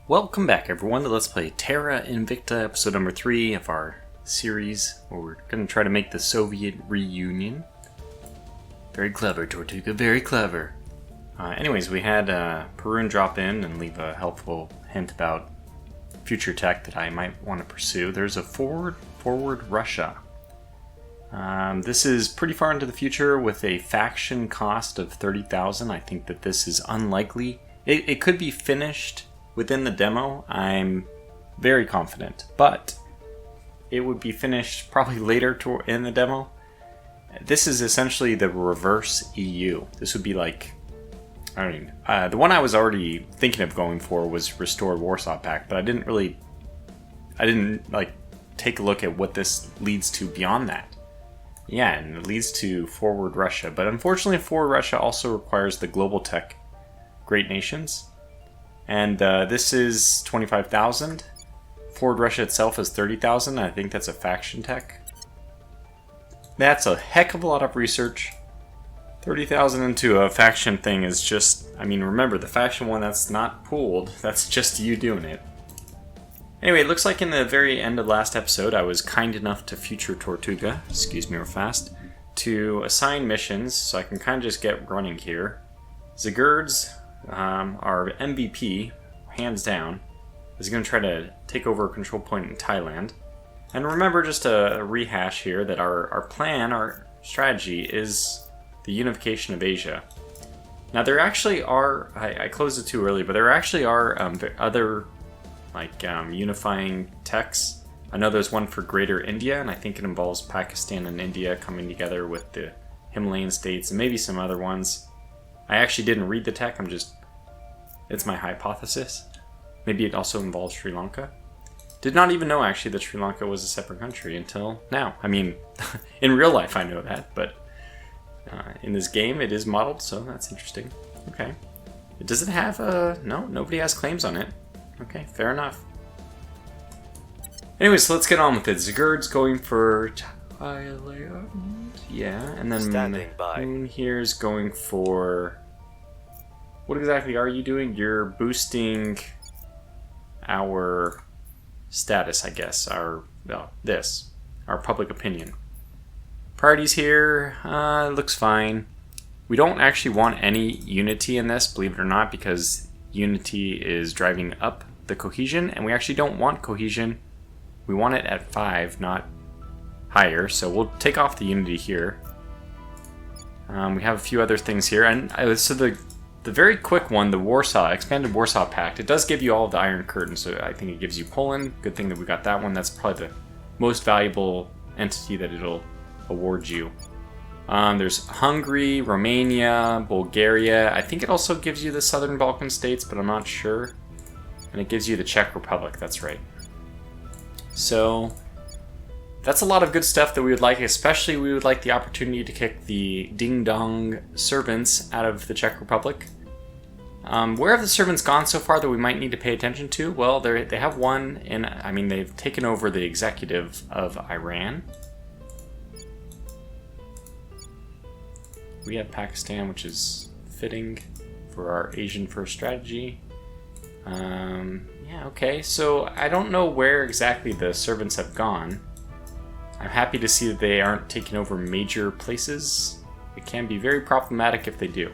Welcome back, everyone, to Let's Play Terra Invicta, episode number 3 of our series, where we're going to try to make the Soviet reunion. Very clever, Tortuga, very clever. Anyways, we had Perun drop in and leave a helpful hint about future tech that I might want to pursue. There's a forward Russia. This is pretty far into the future with a faction cost of 30,000. I think that this is unlikely. It could be finished within the demo, I'm very confident, but it would be finished probably later in the demo. This is essentially the reverse EU. This would be like, the one I was already thinking of going for was Restored Warsaw Pact, but I didn't take a look at what this leads to beyond that. Yeah, and it leads to Forward Russia, but unfortunately Forward Russia also requires the global tech great nations. And this is 25,000. Forward Russia itself is 30,000. I think that's a faction tech. That's a heck of a lot of research. 30,000 into a faction thing is just... remember, the faction one, that's not pooled. That's just you doing it. Anyway, it looks like in the very end of last episode, I was kind enough to future Tortuga, excuse me real fast, to assign missions, so I can kind of just get running here. Zigurd's our MVP, hands down, is going to try to take over a control point in Thailand. And remember, just a rehash here, that our plan, our strategy, is the unification of Asia. Now there actually are, I closed it too early, but there actually are other unifying techs. I know there's one for Greater India, and I think it involves Pakistan and India coming together with the Himalayan states, and maybe some other ones. I actually didn't read the tech, it's my hypothesis. Maybe it also involves Sri Lanka. Did not even know actually that Sri Lanka was a separate country until now. In real life I know that, but in this game it is modeled, so that's interesting. Okay. Does it have no, nobody has claims on it. Okay, fair enough. Anyways, so let's get on with it. Zigurd's going for Thailand. Yeah, and then Moon here's going for... What exactly are you doing? You're boosting our status, I guess. Our public opinion. Priorities here, looks fine. We don't actually want any unity in this, believe it or not, because unity is driving up the cohesion, and we actually don't want cohesion. We want it at 5, not higher, so we'll take off the unity here. We have a few other things here, and so the very quick one, the expanded Warsaw Pact, it does give you all of the Iron Curtain, so I think it gives you Poland. Good thing that we got that one. That's probably the most valuable entity that it'll award you. There's Hungary, Romania, Bulgaria. I think it also gives you the Southern Balkan states, but I'm not sure. And it gives you the Czech Republic, that's right. So that's a lot of good stuff that we would like, especially we would like the opportunity to kick the ding-dong servants out of the Czech Republic. Where have the servants gone so far that we might need to pay attention to? Well, they have one in, they've taken over the executive of Iran. We have Pakistan, which is fitting for our Asian first strategy. Yeah, okay, so I don't know where exactly the servants have gone. I'm happy to see that they aren't taking over major places. It can be very problematic if they do.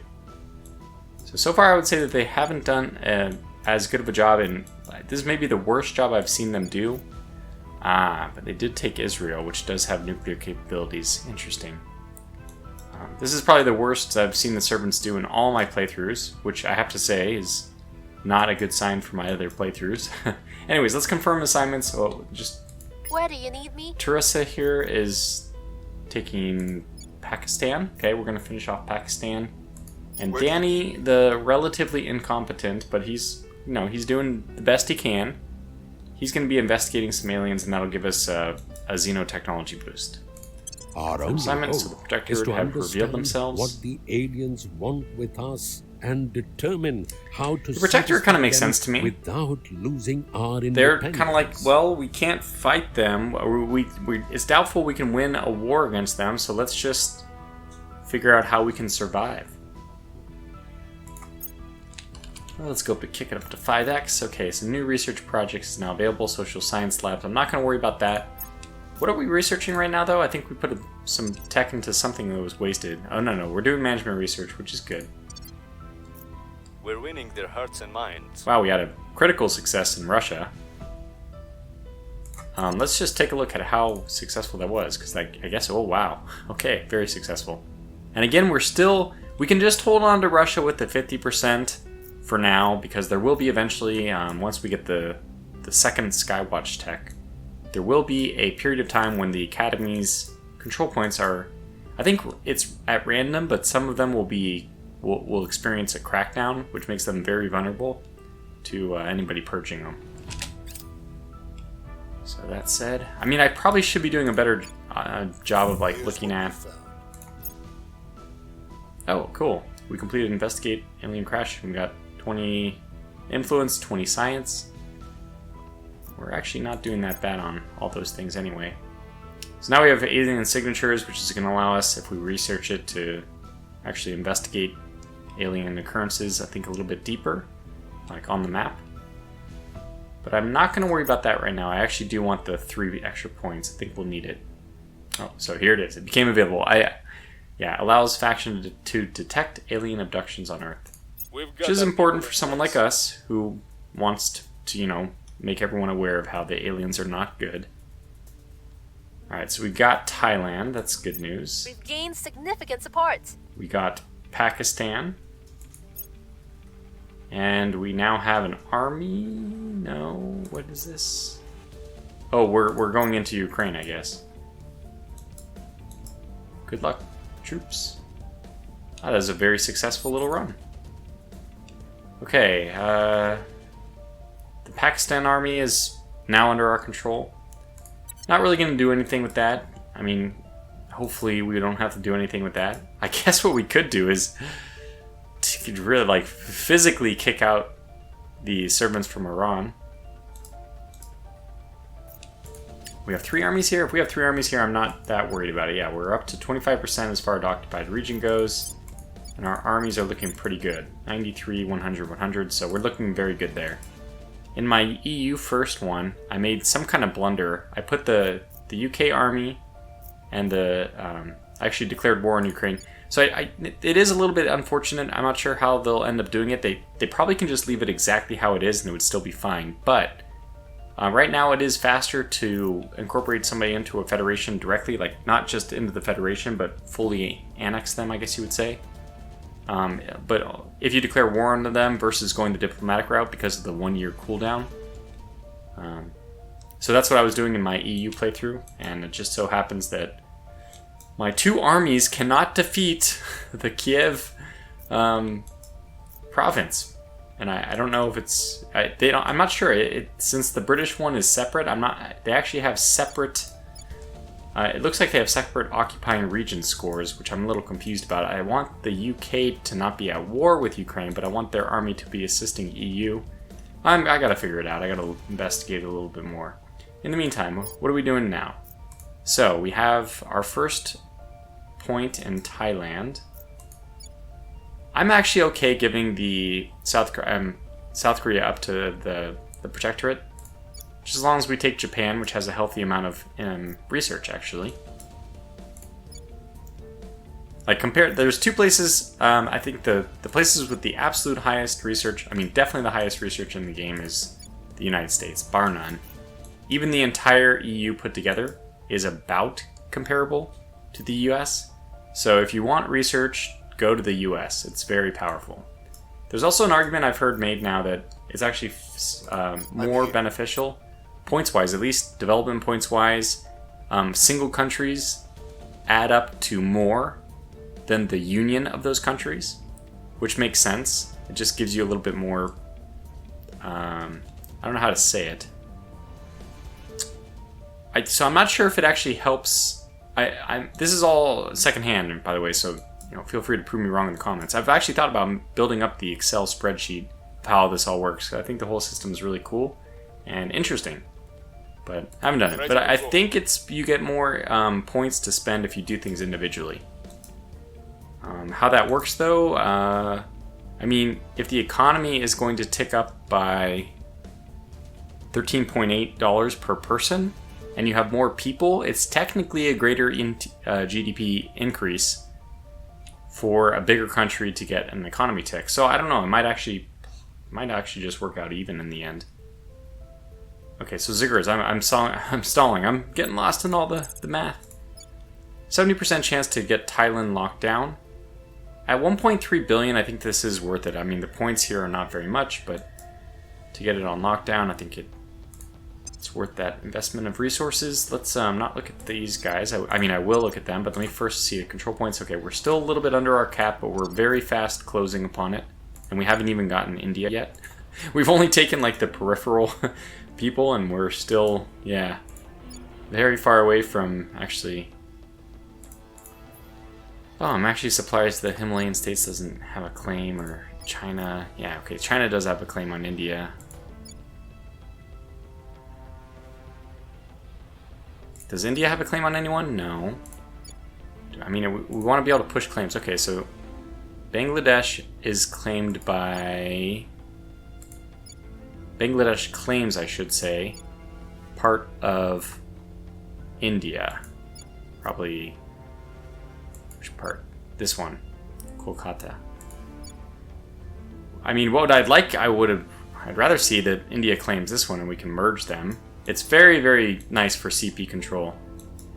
So far I would say that they haven't done as good of a job, and this is maybe the worst job I've seen them do. But they did take Israel, which does have nuclear capabilities. Interesting. This is probably the worst I've seen the servants do in all my playthroughs, which I have to say is not a good sign for my other playthroughs. Anyways, let's confirm assignments. Where do you need me? Teresa here is taking Pakistan. Okay, we're going to finish off Pakistan. And Danny, the relatively incompetent, but he's doing the best he can. He's going to be investigating some aliens, and that'll give us a xenotechnology boost. Our only hope so the Protectorate is to have revealed themselves. What the aliens want with us and determine how to... The Protectorate kind of makes sense to me. Without losing our independence. They're kind of like, well, we can't fight them. It's doubtful we can win a war against them, so let's just figure out how we can survive. Well, let's go up to kick it up to 5x. Okay, so new research projects is now available. Social science labs. I'm not going to worry about that. What are we researching right now, though? I think we put some tech into something that was wasted. Oh, no, we're doing management research, which is good. We're winning their hearts and minds. Wow, we had a critical success in Russia. Let's just take a look at how successful that was, because I guess, oh wow, okay, very successful. And again, we can just hold on to Russia with the 50% for now, because there will be eventually, once we get the second Skywatch tech, there will be a period of time when the Academy's control points are, I think it's at random, but some of them will experience a crackdown, which makes them very vulnerable to anybody purging them. So that said, I mean, I probably should be doing a better job of like looking at. Oh, cool! We completed investigate alien crash. We got 20 influence, 20 science. We're actually not doing that bad on all those things anyway. So now we have alien signatures, which is going to allow us, if we research it, to actually investigate alien occurrences, I think, a little bit deeper, like on the map. But I'm not going to worry about that right now. I actually do want the 3 extra points. I think we'll need it. Oh, so here it is. It became available. Yeah, allows faction to detect alien abductions on Earth. Which is important for someone like us who wants to, you know, make everyone aware of how the aliens are not good. Alright, so we got Thailand. That's good news. We've gained significant support. We got Pakistan. And we now have an army? No, what is this? Oh, we're going into Ukraine, I guess. Good luck, troops. Ah, that was a very successful little run. Okay, the Pakistan army is now under our control. Not really going to do anything with that. I mean, hopefully we don't have to do anything with that. I guess what we could do is to really, like, physically kick out the servants from Iran. We have 3 armies here. If we have 3 armies here, I'm not that worried about it. Yeah, we're up to 25% as far as occupied region goes. And our armies are looking pretty good. 93, 100, 100, so we're looking very good there. In my EU first one, I made some kind of blunder. I put the UK army and I actually declared war on Ukraine. So it is a little bit unfortunate. I'm not sure how they'll end up doing it. They probably can just leave it exactly how it is and it would still be fine. But right now it is faster to incorporate somebody into a federation directly, like not just into the federation, but fully annex them, I guess you would say. But if you declare war on them versus going the diplomatic route because of the 1-year cooldown. So that's what I was doing in my EU playthrough, and it just so happens that my 2 armies cannot defeat the Kiev province. And I don't know if it's... I'm not sure. Since the British one is separate, they actually have separate... it looks like they have separate occupying region scores, which I'm a little confused about. I want the UK to not be at war with Ukraine, but I want their army to be assisting EU. I gotta figure it out. I gotta investigate a little bit more. In the meantime, what are we doing now? So, we have our first point in Thailand. I'm actually okay giving the South Korea up to the Protectorate. Just as long as we take Japan, which has a healthy amount of research, actually. Like, there's 2 places, I think the places with the absolute highest research, I mean, definitely the highest research in the game is the United States, bar none. Even the entire EU put together is about comparable to the US. So if you want research, go to the US. It's very powerful. There's also an argument I've heard made now that it's actually more beneficial, points-wise, at least development points-wise. Single countries add up to more than the union of those countries, which makes sense. It just gives you a little bit more... I don't know how to say it. So I'm not sure if it actually helps. This is all secondhand, by the way, so feel free to prove me wrong in the comments. I've actually thought about building up the Excel spreadsheet of how this all works. I think the whole system is really cool and interesting, but I haven't done it. But I think you get more points to spend if you do things individually. How that works, though, I I mean, if the economy is going to tick up by $13.8 per person, and you have more people, it's technically a greater GDP increase for a bigger country to get an economy tick. So I don't know, it might actually just work out even in the end. Okay, so Ziggurats, I'm stalling. I'm getting lost in all the math. 70% chance to get Thailand locked down. At 1.3 billion, I think this is worth it. I mean, the points here are not very much, but to get it on lockdown, I think it's worth that investment of resources. Let's not look at these guys. I mean, I will look at them, but let me first see the control points. Okay, we're still a little bit under our cap, but we're very fast closing upon it. And we haven't even gotten India yet. We've only taken like the peripheral people, and we're still, yeah, very far away from actually... Oh, I'm actually surprised the Himalayan states doesn't have a claim, or China. Yeah, okay, China does have a claim on India. Does India have a claim on anyone? No. I mean, we want to be able to push claims. Okay, so Bangladesh is claimed by... Bangladesh claims, I should say, part of India. Probably... Which part? This one. Kolkata. I mean, what I'd like, I'd rather see that India claims this one and we can merge them. It's very, very nice for CP control.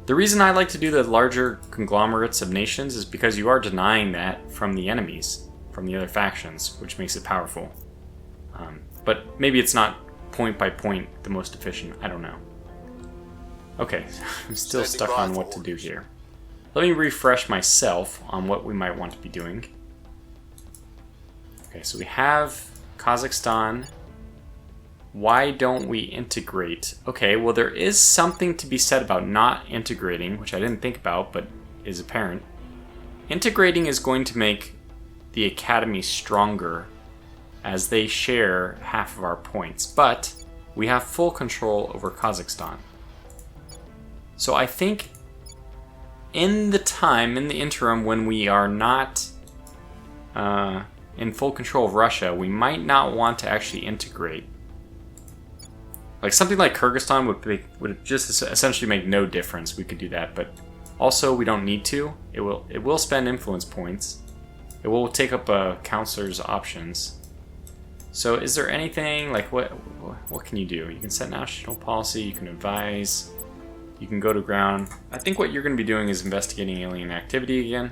The reason I like to do the larger conglomerates of nations is because you are denying that from the enemies, from the other factions, which makes it powerful. But maybe it's not point by point the most efficient. I don't know. Okay, I'm still stuck on what to do here. Let me refresh myself on what we might want to be doing. Okay, so we have Kazakhstan. Why don't we integrate? Okay, well, there is something to be said about not integrating, which I didn't think about, but is apparent. Integrating is going to make the academy stronger as they share half of our points, but we have full control over Kazakhstan. So I think in the interim when we are not in full control of Russia, we might not want to actually integrate. Like something like Kyrgyzstan would just essentially make no difference. We could do that, but also we don't need to. It will spend influence points. It will take up counselor's options. So is there anything like what can you do? You can set national policy. You can advise. You can go to ground. I think what you're going to be doing is investigating alien activity again.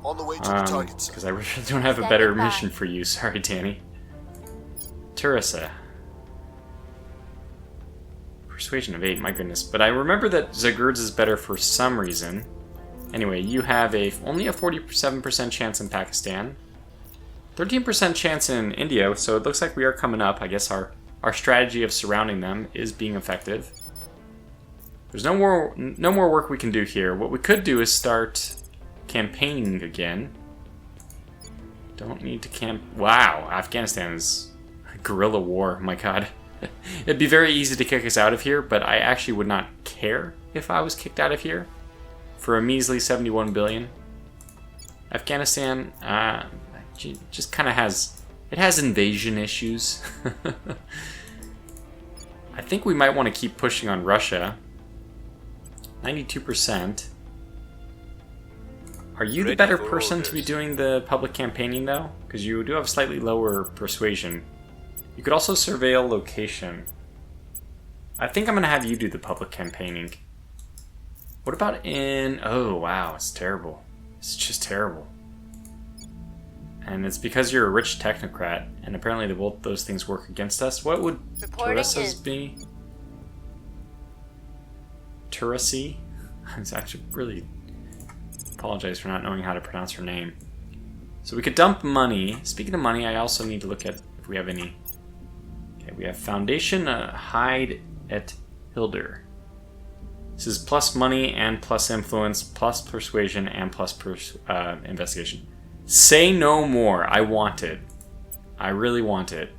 On the way to the target. Because I really don't have a better mission for you. Sorry, Danny. Teresa. Persuasion of 8, my goodness. But I remember that Ziggurats is better for some reason. Anyway, you have only a 47% chance in Pakistan. 13% chance in India, so it looks like we are coming up. I guess our strategy of surrounding them is being effective. There's no more work we can do here. What we could do is start campaigning again. Don't need to camp. Wow, Afghanistan is a guerrilla war. My God. It'd be very easy to kick us out of here, but I actually would not care if I was kicked out of here for a measly 71 billion. Afghanistan just kind of has invasion issues. I think we might want to keep pushing on Russia. 92%. Are you the better person to be doing the public campaigning though? Because you do have slightly lower persuasion. You could also surveil location. I think I'm going to have you do the public campaigning. What about in... Oh, wow, it's terrible. It's just terrible. And it's because you're a rich technocrat, and apparently both those things work against us. What would Teresa's be? Teresi? I actually really apologize for not knowing how to pronounce her name. So we could dump money. Speaking of money, I also need to look at if we have any... Okay, we have Foundation Hyde at Hilder. This is plus money and plus influence, plus persuasion and plus investigation. Say no more. I want it. I really want it.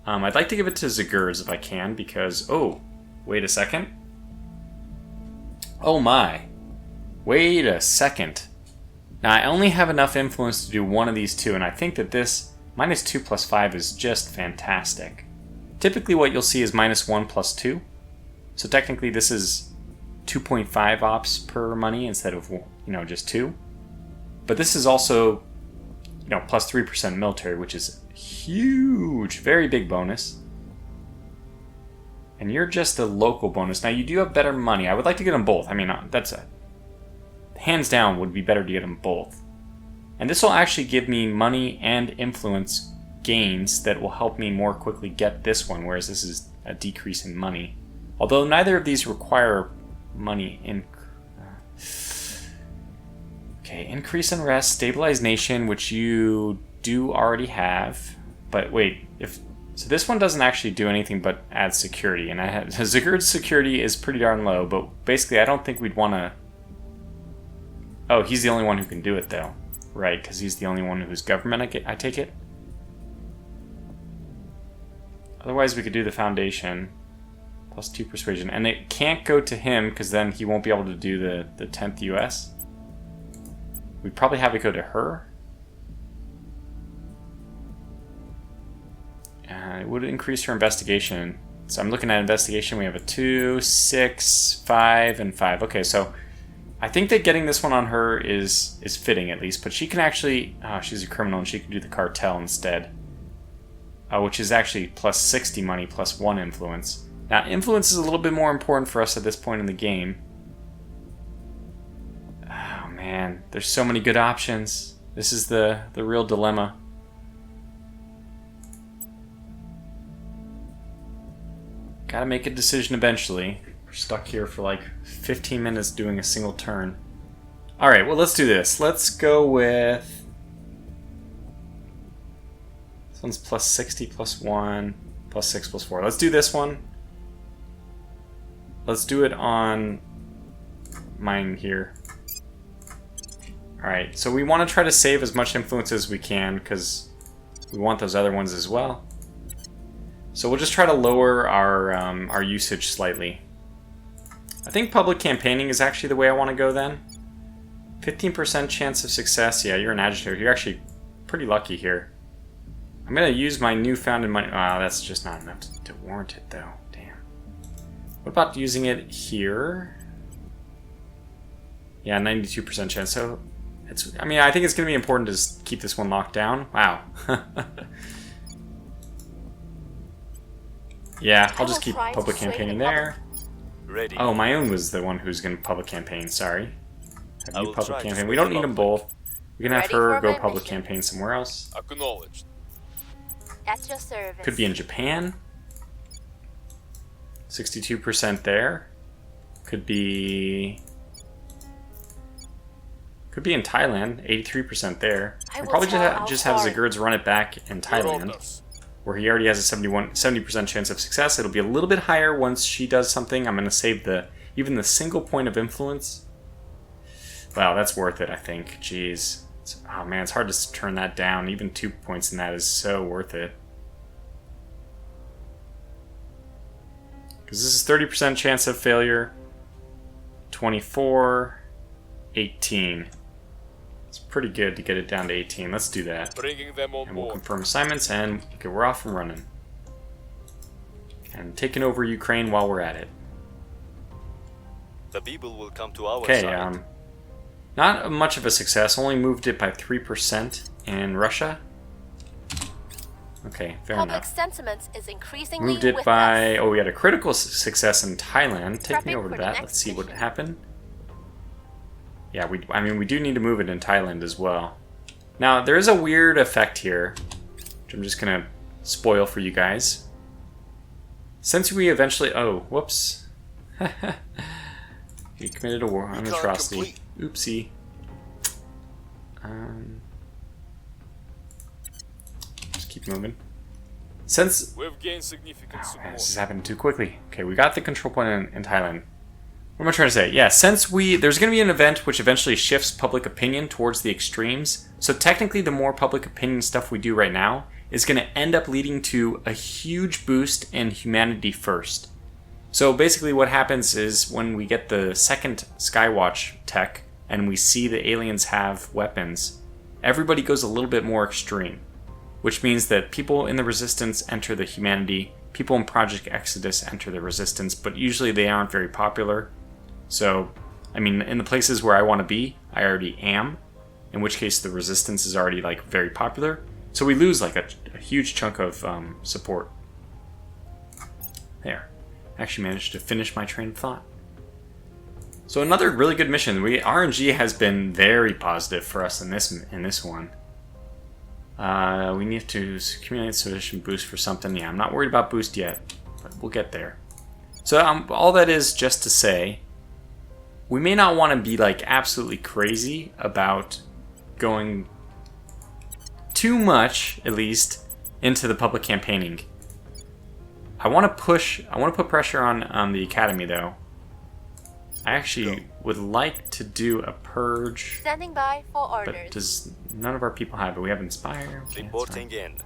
I'd like to give it to Ziggurats if I can because... Oh, wait a second. Oh my. Wait a second. Now, I only have enough influence to do one of these two, and I think that this -2 plus 5 is just fantastic. Typically what you'll see is -1 plus 2. So technically this is 2.5 ops per money instead of, just 2. But this is also, plus 3% military, which is huge, very big bonus. And you're just a local bonus. Now you do have better money. I would like to get them both. I mean, hands down would be better to get them both. And this will actually give me money and influence gains that will help me more quickly get this one, whereas this is a decrease in money. Although neither of these require money in. Okay, increase unrest, stabilize nation, which you do already have. But wait, so this one doesn't actually do anything but add security, and Zagurd's security is pretty darn low. But basically, I don't think we'd want to. Oh, he's the only one who can do it, though. Right, because he's the only one who's government, I take it? Otherwise, we could do the foundation. Plus 2 persuasion. And it can't go to him, because then he won't be able to do the 10th US. We'd probably have it go to her. It would increase her investigation. So I'm looking at investigation. We have a 2, 6, 5, and 5. Okay, so I think that getting this one on her is fitting at least, but she can actually, she's a criminal and she can do the cartel instead, which is actually plus 60 money plus 1 influence. Now influence is a little bit more important for us at this point in the game. Oh man, there's so many good options. This is the real dilemma. Gotta make a decision eventually. We're stuck here for like 15 minutes doing a single turn. Alright, well let's do this. Let's go with... This one's plus 60 plus 1, plus 6 plus 4. Let's do this one. Let's do it on mine here. Alright, so we want to try to save as much influence as we can because we want those other ones as well. So we'll just try to lower our usage slightly. I think public campaigning is actually the way I want to go then. 15% chance of success. Yeah, you're an agitator. You're actually pretty lucky here. I'm going to use my newfound money. Wow, that's just not enough to warrant it though. Damn. What about using it here? Yeah, 92% chance. So, I think it's going to be important to keep this one locked down. Wow. Yeah, I'll just keep public campaigning there. Ready. Oh, my own was the one who's going to public campaign, sorry. Have you public campaign? We don't need them both. We can have her go public campaign somewhere else. Acknowledged. At your service. Could be in Japan. 62% there. Could be in Thailand. 83% there. And probably just have Zagurds run it back in Thailand, where he already has a 70% chance of success. It'll be a little bit higher once she does something. I'm going to save even the single point of influence. Wow, that's worth it, I think. Jeez. Oh man, it's hard to turn that down. Even 2 points in that is so worth it. Because this is 30% chance of failure. 24, 18. It's pretty good to get it down to 18. Let's do that. Bringing them on and we'll board. confirm assignments, and okay, we're off and running. And taking over Ukraine while we're at it. The people will come to our Okay, side. not much of a success. Only moved it by 3% in Russia. Okay, fair Public enough. sentiment is increasingly Moved it with by... us. Oh, we had a critical success in Thailand. Take me Prepping over to for the that. next Let's see what mission. happened. Yeah, we do need to move it in Thailand as well. Now, there is a weird effect here, which I'm just going to spoil for you guys. Since we eventually... Oh, whoops. He committed a war, an atrocity. Oopsie. Just keep moving. Since... We've gained significant Oh, man, support. this is happening too quickly. Okay, we got the control point in Thailand. What am I trying to say? Yeah, since there's going to be an event which eventually shifts public opinion towards the extremes. So technically, the more public opinion stuff we do right now is going to end up leading to a huge boost in humanity first. So basically what happens is when we get the second Skywatch tech, and we see the aliens have weapons, everybody goes a little bit more extreme, which means that people in the Resistance enter the humanity, people in Project Exodus enter the Resistance, but usually they aren't very popular. So, I mean, in the places where I want to be, I already am, in which case the Resistance is already like very popular. So we lose like a huge chunk of support. There. Actually managed to finish my train of thought. So another really good mission. RNG has been very positive for us in this one. We need to accumulate sufficient boost for something. Yeah, I'm not worried about boost yet, but we'll get there. So all that is just to say, we may not want to be like absolutely crazy about going too much, at least, into the public campaigning. I want to put pressure on the academy though. I actually would like to do a purge, Standing by for but orders. none of our people have it. We have Inspire. Okay, Reporting in.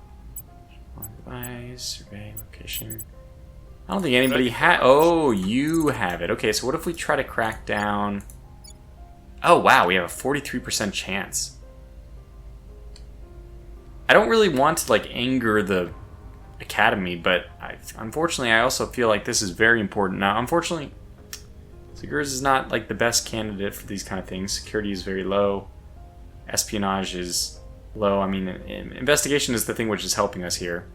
Advise, survey, location. I don't think anybody had. Oh, you have it. Okay, so what if we try to crack down? Oh wow, we have a 43% chance. I don't really want to like anger the academy, but unfortunately I also feel like this is very important. Now, unfortunately, Zagurs is not like the best candidate for these kind of things. Security is very low. Espionage is low. I mean, investigation is the thing which is helping us here.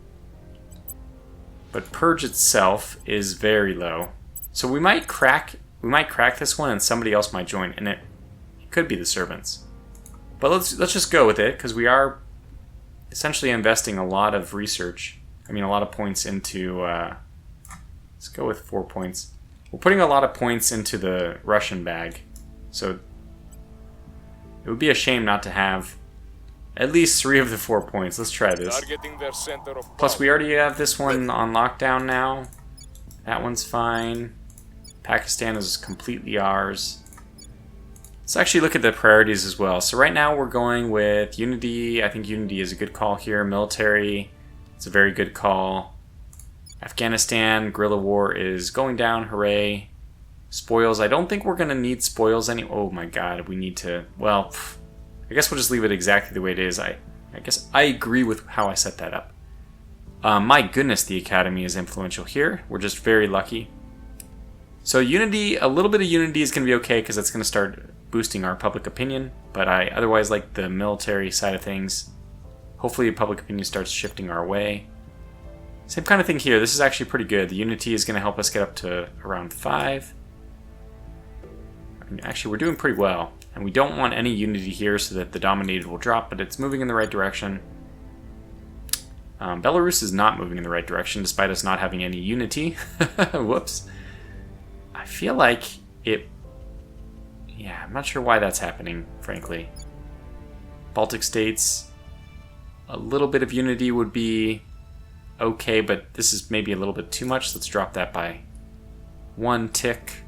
But Purge itself is very low. So we might crack this one and somebody else might join, and it could be the servants. But let's just go with it, because we are essentially investing a lot of research. I mean, a lot of points into... let's go with 4 points. We're putting a lot of points into the Russian bag. So it would be a shame not to have at least 3 of the 4 points. Let's try this. Targeting their center of Plus, we already have this one on lockdown now. That one's fine. Pakistan is completely ours. Let's actually look at the priorities as well. So right now we're going with Unity. I think Unity is a good call here. Military, it's a very good call. Afghanistan, guerrilla war is going down, hooray. Spoils, I don't think we're going to need spoils any... Oh my god, we need to... Well, I guess we'll just leave it exactly the way it is. I guess I agree with how I set that up. My goodness, the Academy is influential here. We're just very lucky. So Unity, a little bit of Unity is going to be okay because it's going to start boosting our public opinion, but I otherwise like the military side of things. Hopefully public opinion starts shifting our way. Same kind of thing here. This is actually pretty good. The Unity is going to help us get up to around 5. Actually, we're doing pretty well. And we don't want any Unity here so that the Dominated will drop, but it's moving in the right direction. Belarus is not moving in the right direction, despite us not having any Unity. Whoops. I feel like it... Yeah, I'm not sure why that's happening, frankly. Baltic states, a little bit of Unity would be okay, but this is maybe a little bit too much. Let's drop that by 1 tick.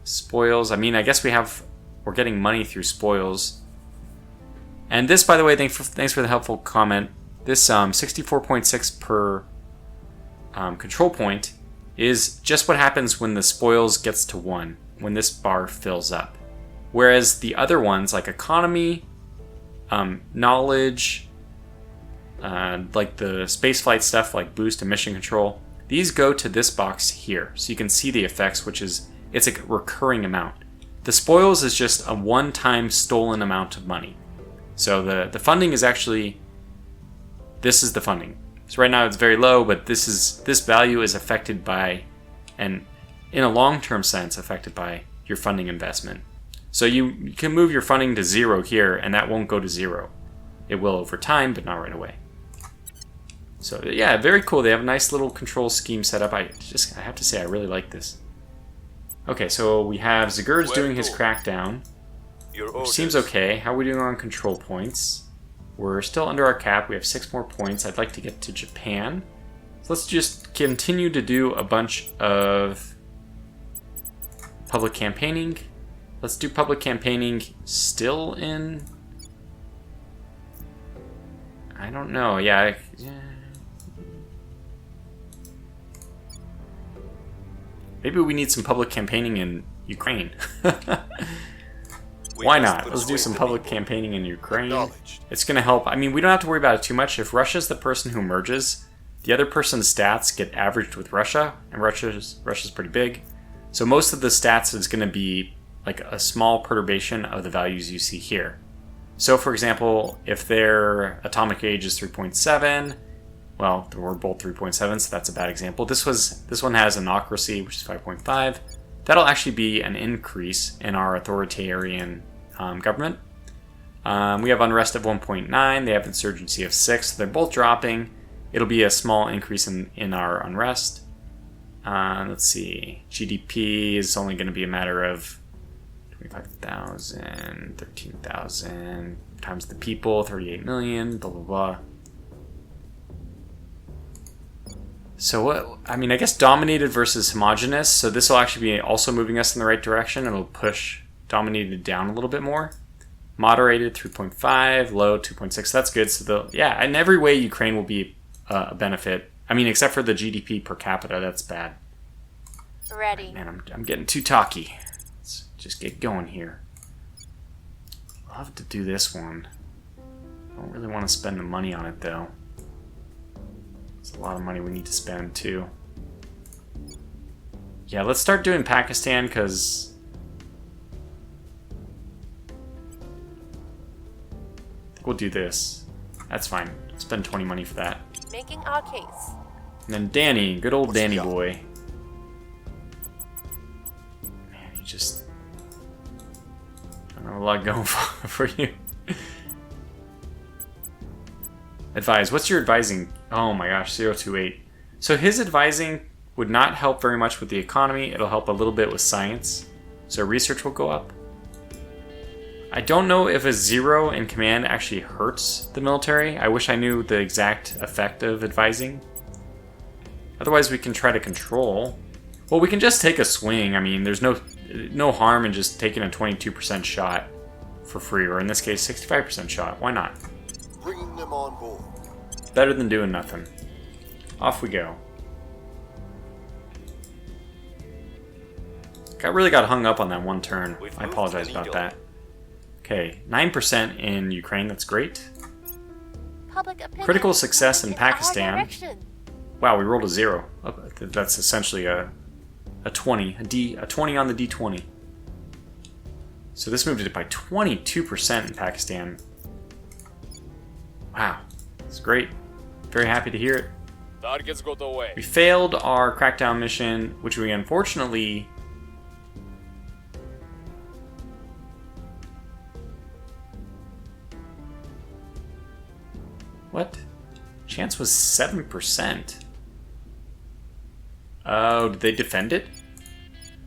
Spoils, I mean, I guess we're getting money through spoils. And this, by the way, thanks for the helpful comment. This 64.6 per control point is just what happens when the spoils gets to 1, when this bar fills up. Whereas the other ones, like economy, knowledge, like the spaceflight stuff like boost and mission control, these go to this box here. So you can see the effects, which is, it's a recurring amount. The spoils is just a one-time stolen amount of money. So the funding is actually, this is the funding. So right now it's very low, but this value is affected by, and in a long-term sense, affected by your funding investment. So you can move your funding to 0 here, and that won't go to 0. It will over time, but not right away. So yeah, very cool. They have a nice little control scheme set up. I have to say, I really like this. Okay, so we have Zagurs doing his crackdown, which seems okay. How are we doing on control points? We're still under our cap. We have 6 more points. I'd like to get to Japan. So let's just continue to do a bunch of public campaigning. Let's do public campaigning still in... I don't know. Yeah. Maybe we need some public campaigning in Ukraine. Why must not? put Let's do away some the public people. campaigning in Ukraine. Acknowledged. It's going to help. I mean, we don't have to worry about it too much. If Russia's the person who merges, the other person's stats get averaged with Russia, and Russia's pretty big. So most of the stats is going to be like a small perturbation of the values you see here. So for example, if their atomic age is 3.7, well, we're both 3.7, so that's a bad example. This one has anocracy, which is 5.5. That'll actually be an increase in our authoritarian government. We have unrest of 1.9. They have insurgency of 6. So they're both dropping. It'll be a small increase in our unrest. Let's see. GDP is only going to be a matter of 25,000, 13,000 times the people, 38 million, blah, blah, blah. So what? I mean, I guess dominated versus homogenous. So this will actually be also moving us in the right direction. It'll push dominated down a little bit more. Moderated 3.5, low 2.6. That's good. So in every way, Ukraine will be a benefit. I mean, except for the GDP per capita, that's bad. Ready. Man, I'm getting too talky. Let's just get going here. I'll have to do this one. I don't really want to spend the money on it though. It's a lot of money we need to spend too. Yeah, let's start doing Pakistan because I think we'll do this. That's fine. Spend 20 money for that. Making our case. And then Danny, good old What's Danny the boy. Man, he just I don't have a lot going for you. Advise. What's your advising? Oh my gosh, 028. So his advising would not help very much with the economy. It'll help a little bit with science. So research will go up. I don't know if a 0 in command actually hurts the military. I wish I knew the exact effect of advising. Otherwise we can try to control. Well, we can just take a swing. I mean, there's no harm in just taking a 22% shot for free, or in this case 65% shot. Why not? Bringing them on board. Better than doing nothing. Off we go. Really got hung up on that one turn. We've I moved apologize the about needle. that. Okay, 9% in Ukraine, that's great. Public opinion. Critical success in our Pakistan. direction. Wow, we rolled a 0. That's essentially a 20. A 20 on the D20. So this moved it by 22% in Pakistan. Wow, it's great. Very happy to hear it. Targets got away. We failed our crackdown mission, which we unfortunately... What? Chance was 7%. Oh, did they defend it?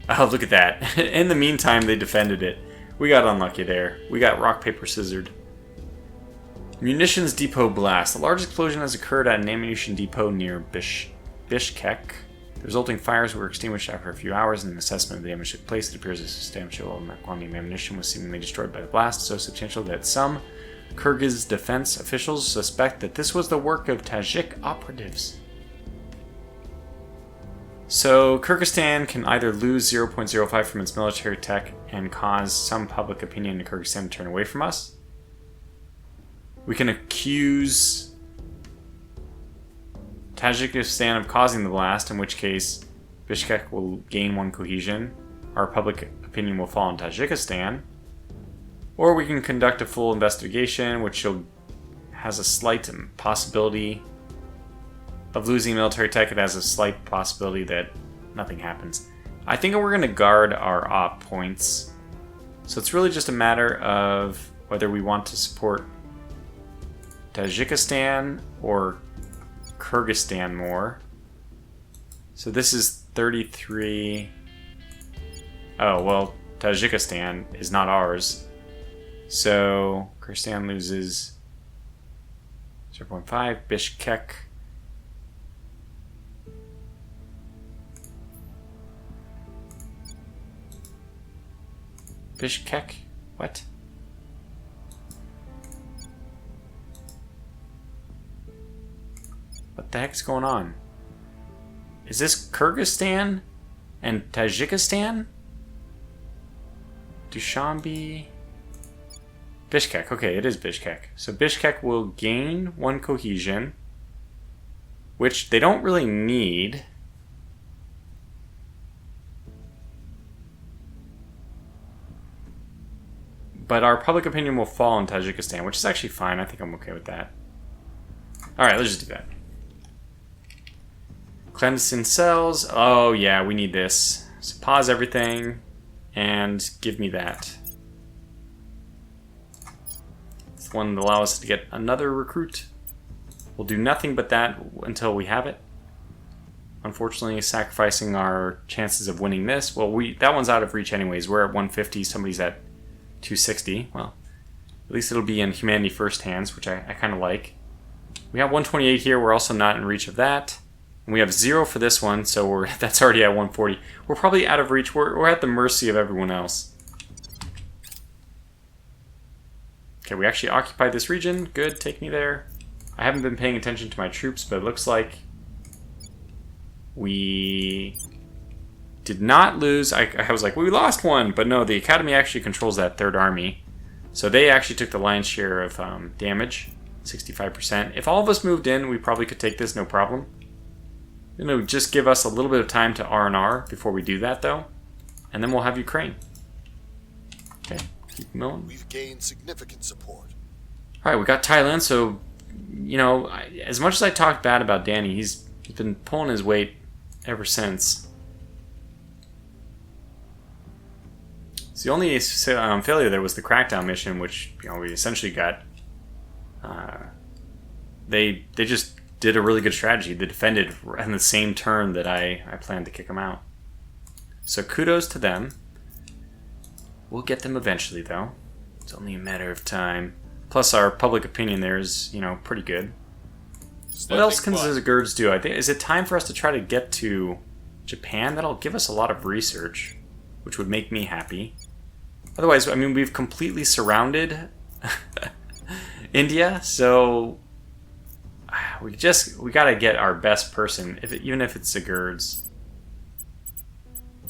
Oh, look at that. In the meantime, they defended it. We got unlucky there. We got rock, paper, scissored. Munitions depot blast. The large explosion has occurred at an ammunition depot near Bishkek. The resulting fires were extinguished after a few hours, and an assessment of the damage took place. It appears a substantial quantity of ammunition was seemingly destroyed by the blast, so substantial that some Kyrgyz defense officials suspect that this was the work of Tajik operatives. So Kyrgyzstan can either lose 0.05 from its military tech and cause some public opinion in Kyrgyzstan to turn away from us. We can accuse Tajikistan of causing the blast, in which case Bishkek will gain 1 cohesion. Our public opinion will fall on Tajikistan. Or we can conduct a full investigation, which has a slight possibility of losing military tech. It has a slight possibility that nothing happens. I think we're going to guard our op points. So it's really just a matter of whether we want to support Tajikistan or Kyrgyzstan more. So this is 33. Oh, well, Tajikistan is not ours. So Kyrgyzstan loses 0.5. Bishkek. Bishkek? What? What the heck's going on? Is this Kyrgyzstan and Tajikistan? Dushanbe? Bishkek. Okay, it is Bishkek. So Bishkek will gain 1 cohesion, which they don't really need. But our public opinion will fall in Tajikistan, which is actually fine. I think I'm okay with that. Alright, let's just do that. Clandestine cells. Oh, yeah, we need this. So pause everything and give me that. It's the one that allows us to get another recruit. We'll do nothing but that until we have it. Unfortunately, sacrificing our chances of winning this. Well, that one's out of reach anyways. We're at 150. Somebody's at 260. Well, at least it'll be in Humanity First hands, which I kind of like. We have 128 here. We're also not in reach of that. And we have 0 for this one, so that's already at 140. We're probably out of reach. We're at the mercy of everyone else. Okay, we actually occupied this region. Good, take me there. I haven't been paying attention to my troops, but it looks like we did not lose. I was like, well, we lost one, but no, the Academy actually controls that 3rd army. So they actually took the lion's share of damage, 65%. If all of us moved in, we probably could take this, no problem. Just give us a little bit of time to R&R before we do that, though. And then we'll have Ukraine. Okay, keep milling. We've gained significant support. Alright, we got Thailand, so, as much as I talked bad about Danny, he's been pulling his weight ever since. So the only failure there was the Crackdown mission, which, we essentially got... They just did a really good strategy. They defended in the same turn that I planned to kick them out. So kudos to them. We'll get them eventually, though. It's only a matter of time. Plus, our public opinion there is, pretty good. What else can the Kurds do? I think is it time for us to try to get to Japan? That'll give us a lot of research, which would make me happy. Otherwise, we've completely surrounded India, so we gotta get our best person, even if it's the Kurds.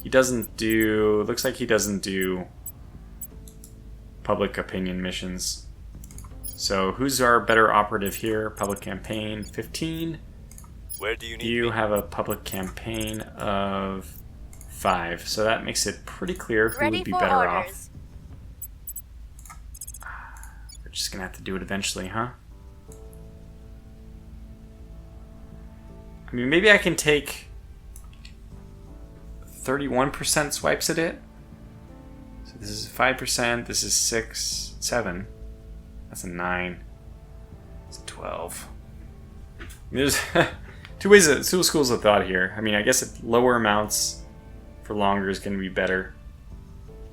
He doesn't do. Looks like he doesn't do public opinion missions. So who's our better operative here? Public campaign 15. Where do you need You me? have a public campaign of 5, so that makes it pretty clear who Ready would be for better orders. off. We're just gonna have to do it eventually, huh? Maybe I can take 31% swipes at it. So this is 5. This is 6, 7. That's a 9. It's a 12. There's two schools of thought here. I guess lower amounts for longer is going to be better.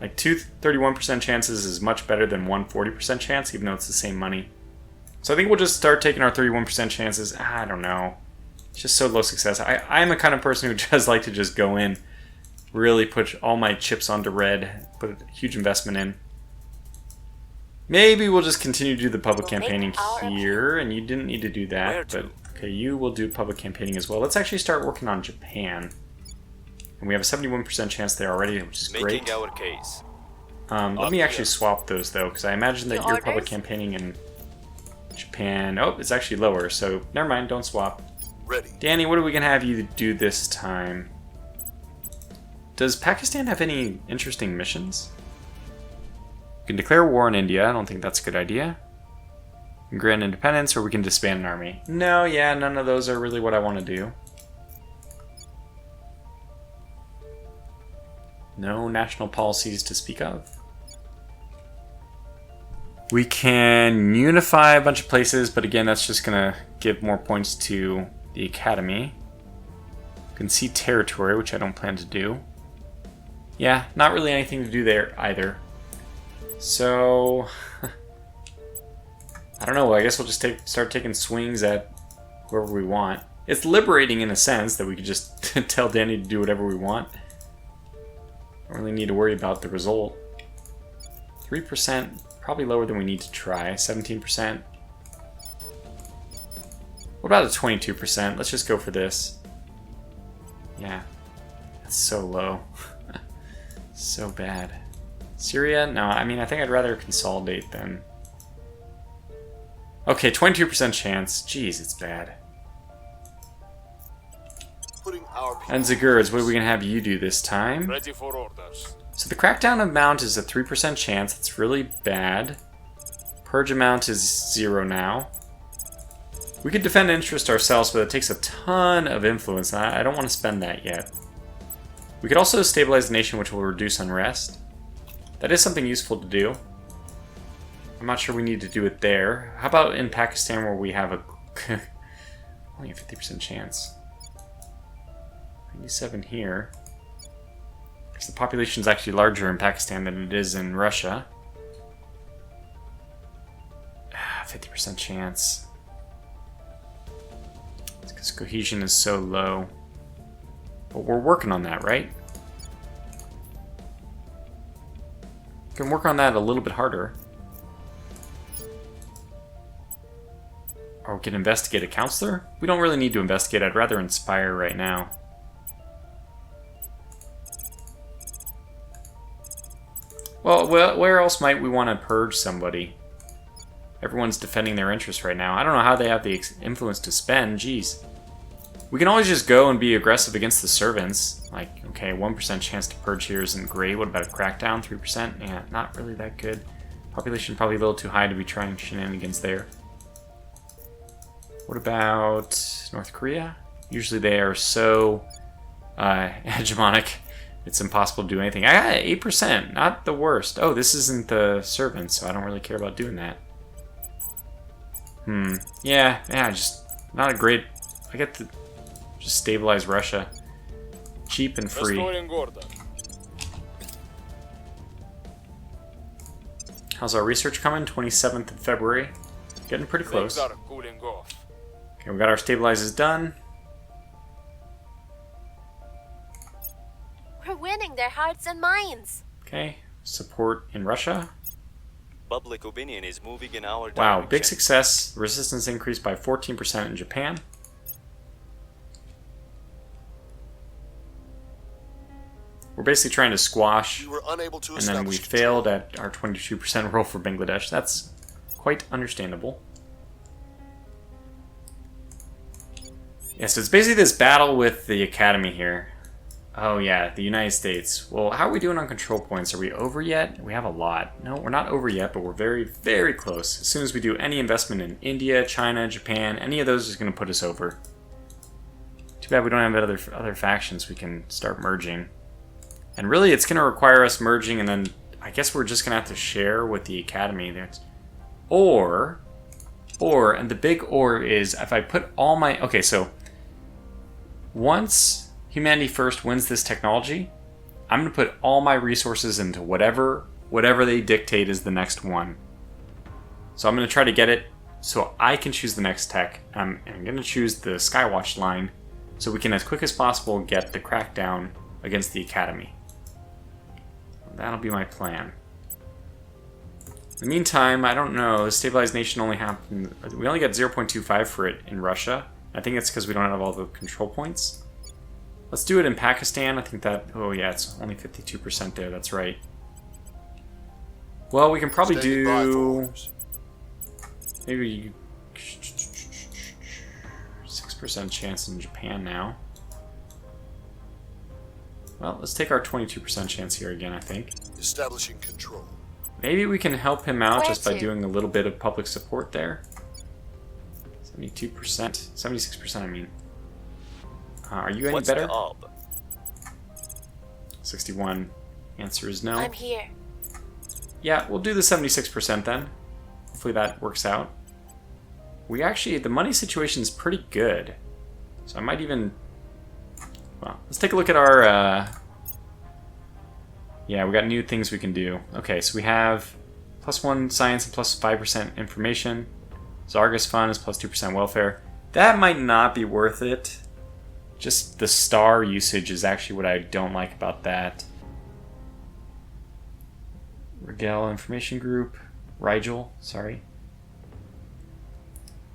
Like 31% chances is much better than 40% chance, even though it's the same money. So I think we'll just start taking our 31% chances. I don't know. It's just so low success. I'm a kind of person who does like to just go in, really put all my chips onto red, put a huge investment in. Maybe we'll just continue to do the public We'll make campaigning our here, and you didn't need to do Where that, to? but okay, you will do public campaigning as well. Let's actually start working on Japan. And we have a 71% chance there already, which is Making great. our case. Let me actually swap those, though, because I imagine that New you're public orders? campaigning in Japan. Oh, it's actually lower, so never mind, don't swap. Ready. Danny, what are we going to have you do this time? Does Pakistan have any interesting missions? We can declare war on India. I don't think that's a good idea. We can grant independence, or we can disband an army. No, yeah, none of those are really what I want to do. No national policies to speak of. We can unify a bunch of places, but again, that's just going to give more points to the academy. You can see territory, which I don't plan to do. Yeah, not really anything to do there either. So, I don't know. I guess we'll just start taking swings at whoever we want. It's liberating in a sense that we could just tell Danny to do whatever we want. Don't really need to worry about the result. 3%, probably lower than we need to try. 17%. What about a 22%? Let's just go for this. Yeah, that's so low. So bad. Syria? No, I think I'd rather consolidate than Okay, 22% chance. Jeez, it's bad. Putting our people And Zagurs, what are we gonna have you do this time? Ready for orders. So the crackdown amount is a 3% chance. It's really bad. Purge amount is 0 now. We could defend interest ourselves, but it takes a ton of influence, and I don't want to spend that yet. We could also stabilize the nation, which will reduce unrest. That is something useful to do. I'm not sure we need to do it there. How about in Pakistan, where we have a only a 50% chance? 97 here. Because the population is actually larger in Pakistan than it is in Russia. 50% chance. It's because cohesion is so low. But we're working on that, right? We can work on that a little bit harder. Or we can investigate a counselor? We don't really need to investigate. I'd rather inspire right now. Well, where else might we want to purge somebody? Everyone's defending their interests right now. I don't know how they have the influence to spend. Jeez. We can always just go and be aggressive against the servants. Like, okay, 1% chance to purge here isn't great. What about a crackdown? 3%? Yeah, not really that good. Population probably a little too high to be trying shenanigans there. What about North Korea? Usually they are so hegemonic, it's impossible to do anything. I got 8%, not the worst. Oh, this isn't the servants, so I don't really care about doing that. Yeah, just not a great... I get to just stabilize Russia. Cheap and free. Restoring order. How's our research coming? 27th of February. Getting pretty close. Things are cooling off. Okay, we got our stabilizers done. We're winning their hearts and minds. Okay, support in Russia. Public opinion is moving in our Wow, direction. big success. Resistance increased by 14% in Japan. We're basically trying to squash, we were unable to and then we establish control. failed at our 22% roll for Bangladesh. That's quite understandable. Yeah, so it's basically this battle with the Academy here. Oh yeah, the United States. Well, how are we doing on control points? Are we over yet? We have a lot. No, we're not over yet, but we're very, very close. As soon as we do any investment in India, China, Japan, any of those is going to put us over. Too bad we don't have other factions we can start merging. And really, it's going to require us merging, and then I guess we're just going to have to share with the Academy. And the big or is if I put all my... Okay, so once Humanity First wins this technology, I'm going to put all my resources into whatever they dictate is the next one. So I'm going to try to get it so I can choose the next tech. I'm going to choose the Skywatch line so we can, as quick as possible, get the crackdown against the Academy. That'll be my plan. In the meantime, I don't know. The stabilized nation only happened... We only got 0.25 for it in Russia. I think it's because we don't have all the control points. Let's do it in Pakistan. I think that... Oh yeah, it's only 52% there. That's right. Well, we can probably Standing by for do... orders. Maybe... 6% chance in Japan now. Well, let's take our 22% chance here again, I think. Establishing control. Maybe we can help him out Where just by to? doing a little bit of public support there. 72%. 76%, I mean. Are you any What's better? up? 61. Answer is no. I'm here. Yeah, we'll do the 76% then. Hopefully that works out. We actually, the money situation is pretty good. So I might even... Well, let's take a look at our... Yeah, we got new things we can do. Okay, so we have +1 science and +5% information. Zargus Fund is +2% welfare. That might not be worth it. Just the star usage is actually what I don't like about that. Rigel Information Group. Rigel, sorry.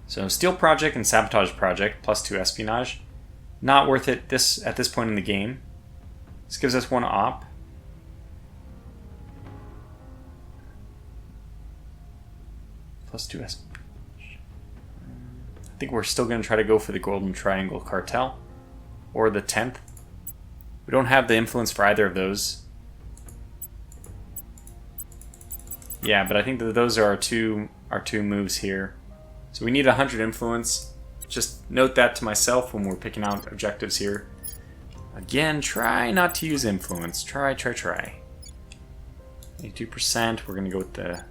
So Steel Project and Sabotage Project, +2 espionage. Not worth it at this point in the game. This gives us 1 op. +2 espionage. I think we're still going to try to go for the Golden Triangle Cartel. Or the 10th. We don't have the influence for either of those. Yeah, but I think that those are our two moves here. So we need 100 influence. Just note that to myself when we're picking out objectives here. Again, try not to use influence. Try. 82%. We're going to go with the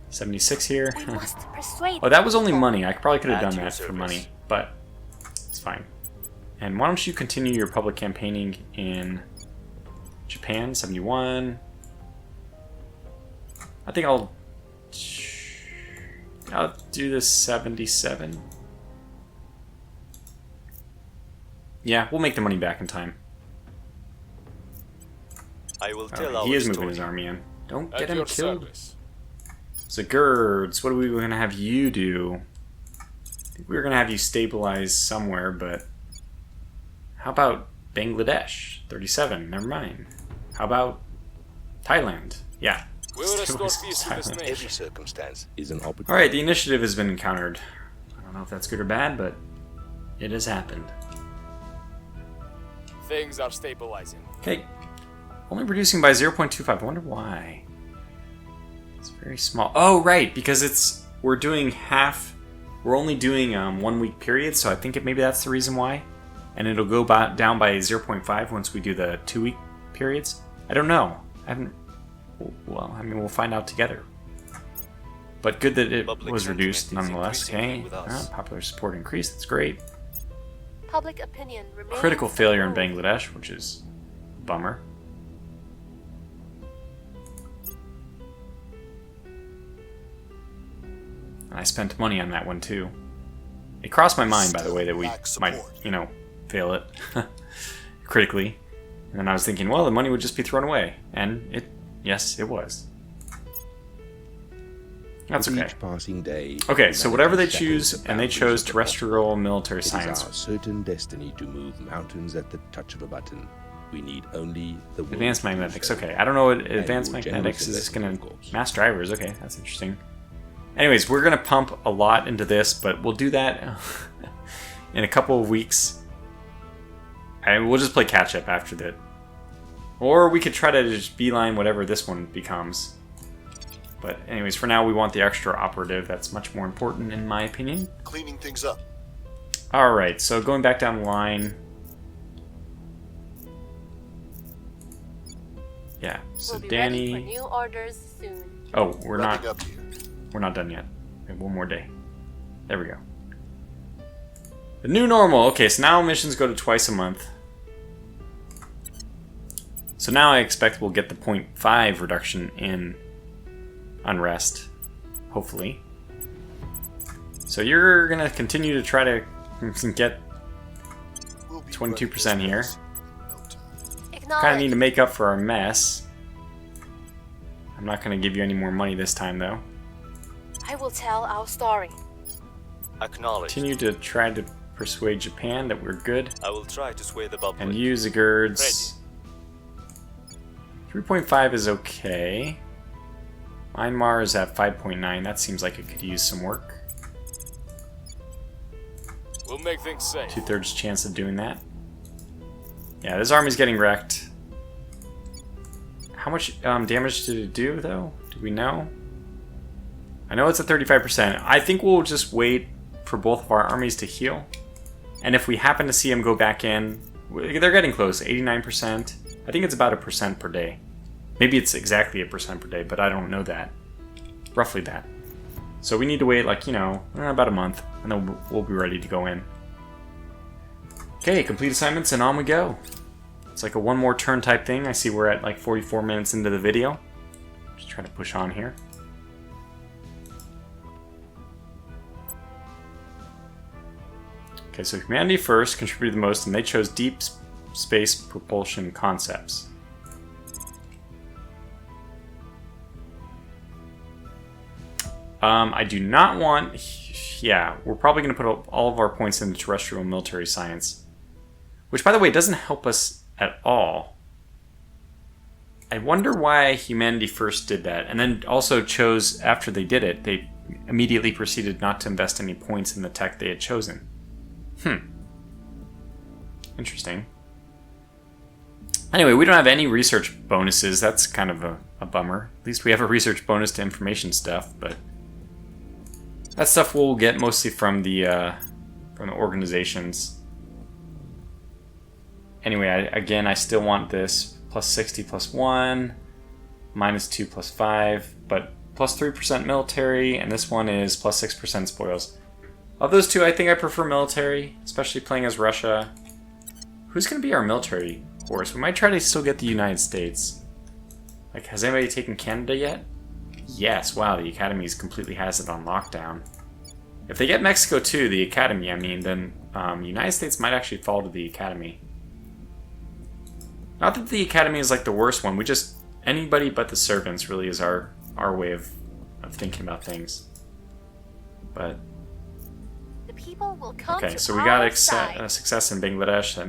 76 here. We must persuade Oh, that was only money. I probably could have At done your that for service. money, but it's fine. And why don't you continue your public campaigning in Japan, 71. I think I'll do this 77. Yeah, we'll make the money back in time. I will tell Okay, our he is moving story. his army in. Don't get At him your killed. service. So Gerds, what are we going to have you do? I think we were going to have you stabilize somewhere, but how about Bangladesh? 37, never mind. How about Thailand? Yeah. We will restore Stabilize peace to this Thailand. nation. Every circumstance. Is an opportunity. Alright, the initiative has been encountered. I don't know if that's good or bad, but it has happened. Things are stabilizing. Okay. Only reducing by 0.25. I wonder why. It's very small. Oh, right, because we're doing half. We're only doing 1 week period, so I think maybe that's the reason why. And it'll go down by 0.5 once we do the 2 week periods. I don't know. I haven't. Well, I mean, we'll find out together. But good that it Public was reduced sentiment is nonetheless. increasingly Okay. with us. Popular support increased. That's great. Public opinion remains Critical failure in low. Bangladesh, which is a bummer. And I spent money on that one too. It crossed my mind, by the way, that we Lack might, support. fail it critically. And then I was thinking, well, the money would just be thrown away. And yes, it was. That's With okay. each passing day, Okay, so whatever they humanity choose, shackles the and they boundaries chose of the terrestrial military possible. It science. is our certain destiny to move mountains at the touch of a button. We need only the will Advanced to do magnetics, so. okay. I don't know what And advanced your magnetics generous is going investment, of to... course. Mass drivers, okay, that's interesting. Anyways, we're going to pump a lot into this, but we'll do that in a couple of weeks. And we'll just play catch-up after that. Or we could try to just beeline whatever this one becomes. But anyways, for now we want the extra operative. That's much more important in my opinion. Cleaning things up. Alright, so going back down the line... Yeah, so We'll be Danny... ready for new orders soon. Oh, we're Wrapping not... up here. We're not done yet. We have one more day. There we go. The new normal. Okay, so now missions go to twice a month. So now I expect we'll get the 0.5 reduction in unrest. Hopefully. So you're going to continue to try to get We'll be 22% running here. this in no time. Acknowledge. Kind of need to make up for our mess. I'm not going to give you any more money this time, though. I will tell our story. Acknowledged. Continue to try to persuade Japan that we're good. I will try to sway the public. And use the girds. 3.5 is okay. Myanmar is at 5.9. That seems like it could use some work. We'll make things safe. 2/3 chance of doing that. Yeah, this army's getting wrecked. How much damage did it do, though? Do we know? I know it's at 35%. I think we'll just wait for both of our armies to heal. And if we happen to see them go back in, they're getting close, 89%. I think it's about 1% per day. Maybe it's exactly 1% per day, but I don't know that. Roughly that. So we need to wait, like, about a month, and then we'll be ready to go in. Okay, complete assignments, and on we go. It's like a one more turn type thing. I see we're at like 44 minutes into the video. Just trying to push on here. Okay, so humanity first contributed the most, and they chose deep space propulsion concepts. I do not want... Yeah, we're probably going to put all of our points into terrestrial military science. Which, by the way, doesn't help us at all. I wonder why Humanity First did that, and then also chose, after they did it, they immediately proceeded not to invest any points in the tech they had chosen. Interesting. Anyway, we don't have any research bonuses. That's kind of a bummer. At least we have a research bonus to information stuff, but that stuff we'll get mostly from the organizations. Anyway, again, I still want this plus 60 plus 1, minus 2 plus 5, but plus 3% military, and this one is plus 6% spoils. Of those two, I think I prefer military, especially playing as Russia. Who's going to be our military force? We might try to still get the United States. Like, has anybody taken Canada yet? Yes, wow, the Academy completely has it on lockdown. If they get Mexico too, the Academy, I mean, then United States might actually fall to the Academy. Not that the Academy is like the worst one, we just, anybody but the servants really is our way of thinking about things. But The people will come okay, to so we got our a side. success in Bangladesh that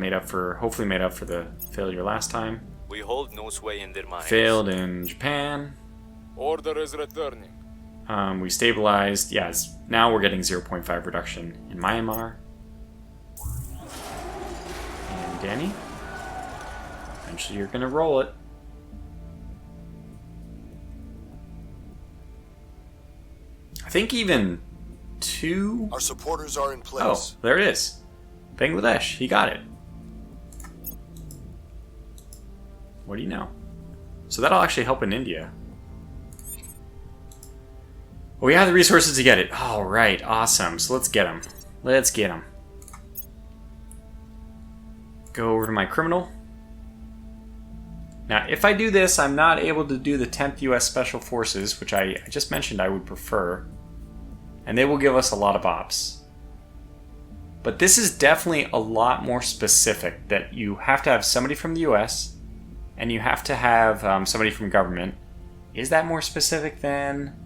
hopefully made up for the failure last time. We hold no sway in their minds. Failed in Japan. Order is returning. We stabilized. Yes, now we're getting 0.5 reduction in Myanmar. And Danny, eventually you're gonna roll it. I think even 2. Our supporters are in Oh, place. there it is. Bangladesh, he got it. What do you know? So that'll actually help in India. Well, we have the resources to get it. All right, awesome. So let's get them. Let's get them. Go over to my criminal. Now, if I do this, I'm not able to do the 10th U.S. Special Forces, which I just mentioned I would prefer. And they will give us a lot of ops. But this is definitely a lot more specific, that you have to have somebody from the U.S. and you have to have somebody from government. Is that more specific than...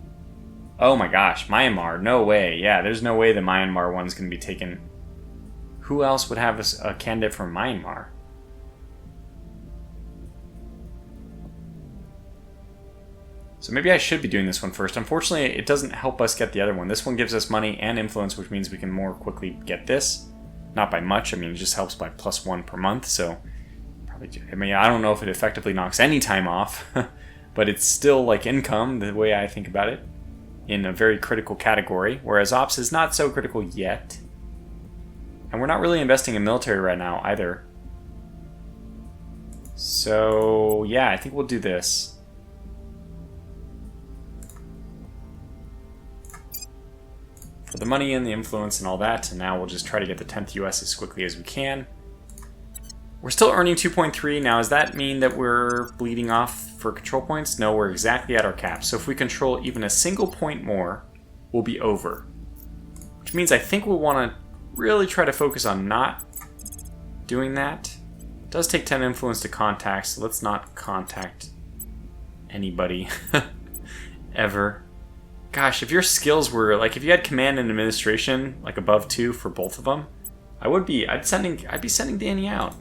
Oh my gosh, Myanmar, no way. Yeah, there's no way the Myanmar one's going to be taken. Who else would have a candidate from Myanmar? So maybe I should be doing this one first. Unfortunately, it doesn't help us get the other one. This one gives us money and influence, which means we can more quickly get this. Not by much, I mean, it just helps by +1 per month, so... I don't know if it effectively knocks any time off, but it's still like income, the way I think about it, in a very critical category, whereas ops is not so critical yet. And we're not really investing in military right now either. So, yeah, I think we'll do this. For the money and the influence and all that, and now we'll just try to get the 10th US as quickly as we can. We're still earning 2.3. Now, does that mean that we're bleeding off for control points? No, we're exactly at our cap. So if we control even a single point more, we'll be over. Which means I think we'll want to really try to focus on not doing that. It does take 10 influence to contact, so let's not contact anybody ever. Gosh, if your skills were, like, if you had command and administration, like above 2 for both of them, I'd be sending Danny out.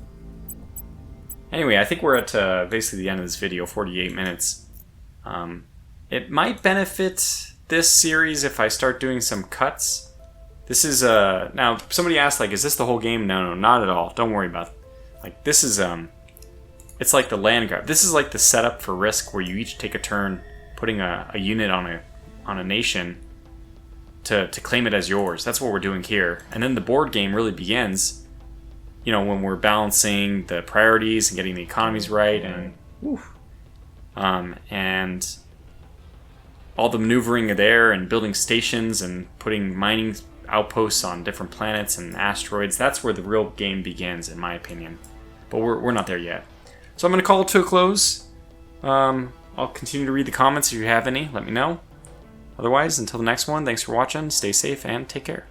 Anyway, I think we're at basically the end of this video, 48 minutes. It might benefit this series if I start doing some cuts. This is, now, somebody asked, like, is this the whole game? No, not at all. Don't worry about it. Like, this is, it's like the land grab. This is like the setup for Risk, where you each take a turn putting a unit on a nation to claim it as yours. That's what we're doing here. And then the board game really begins, you know, when we're balancing the priorities and getting the economies right, and all the maneuvering there and building stations and putting mining outposts on different planets and asteroids. That's where the real game begins, in my opinion. But we're not there yet. So I'm going to call it to a close. I'll continue to read the comments if you have any. Let me know. Otherwise, until the next one, thanks for watching, stay safe, and take care.